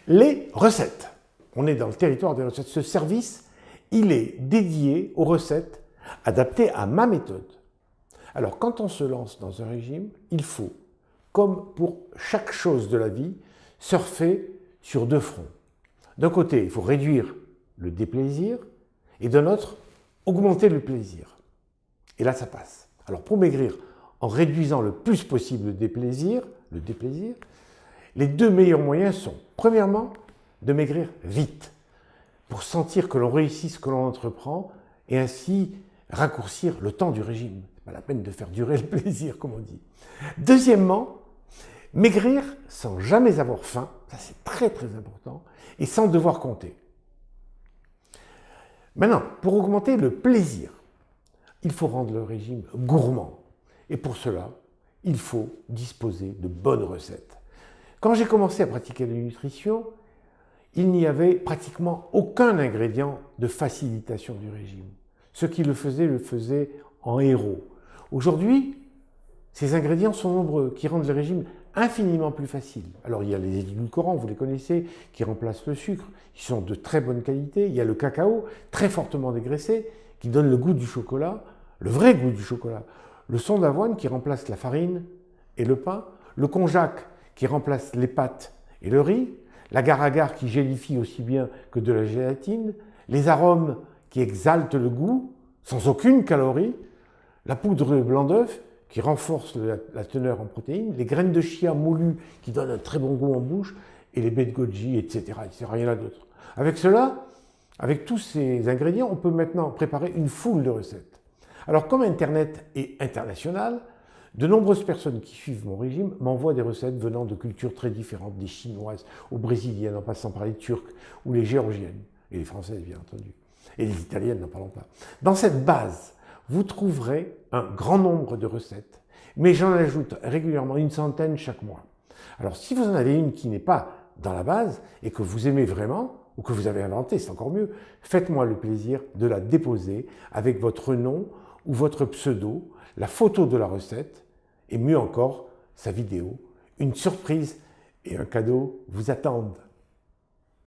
Les recettes. On est dans le territoire des recettes. Ce service, il est dédié aux recettes adaptées à ma méthode. Alors, quand on se lance dans un régime, il faut, comme pour chaque chose de la vie, surfer sur deux fronts. D'un côté, il faut réduire le déplaisir, et d'un autre, augmenter le plaisir. Et là, ça passe. Alors, pour maigrir, en réduisant le plus possible le déplaisir, les deux meilleurs moyens sont, premièrement, de maigrir vite, pour sentir que l'on réussit ce que l'on entreprend, et ainsi raccourcir le temps du régime. C'est pas la peine de faire durer le plaisir, comme on dit. Deuxièmement, maigrir sans jamais avoir faim, ça c'est très très important, et sans devoir compter. Maintenant, pour augmenter le plaisir, il faut rendre le régime gourmand. Et pour cela, il faut disposer de bonnes recettes. Quand j'ai commencé à pratiquer la nutrition, il n'y avait pratiquement aucun ingrédient de facilitation du régime. Ceux qui le faisaient en héros. Aujourd'hui, ces ingrédients sont nombreux, qui rendent le régime infiniment plus facile. Alors il y a les édulcorants, vous les connaissez, qui remplacent le sucre, qui sont de très bonne qualité. Il y a le cacao, très fortement dégraissé, qui donne le goût du chocolat, le vrai goût du chocolat. Le son d'avoine qui remplace la farine et le pain. Le konjac qui remplace les pâtes et le riz. L'agar-agar qui gélifie aussi bien que de la gélatine. Les arômes qui exaltent le goût, sans aucune calorie. La poudre de blanc d'œuf qui renforce la teneur en protéines, les graines de chia moulues qui donnent un très bon goût en bouche, et les baies de goji, etc., etc. Il y en a d'autres. Avec cela, avec tous ces ingrédients, on peut maintenant préparer une foule de recettes. Alors, comme Internet est international, de nombreuses personnes qui suivent mon régime m'envoient des recettes venant de cultures très différentes, des chinoises aux brésiliennes, en passant par les turques ou les géorgiennes, et les françaises, bien entendu, et les italiennes, n'en parlons pas. Dans cette base, vous trouverez un grand nombre de recettes, mais j'en ajoute régulièrement une centaine chaque mois. Alors si vous en avez une qui n'est pas dans la base et que vous aimez vraiment, ou que vous avez inventée, c'est encore mieux, faites-moi le plaisir de la déposer avec votre nom ou votre pseudo, la photo de la recette, et mieux encore, sa vidéo. Une surprise et un cadeau vous attendent.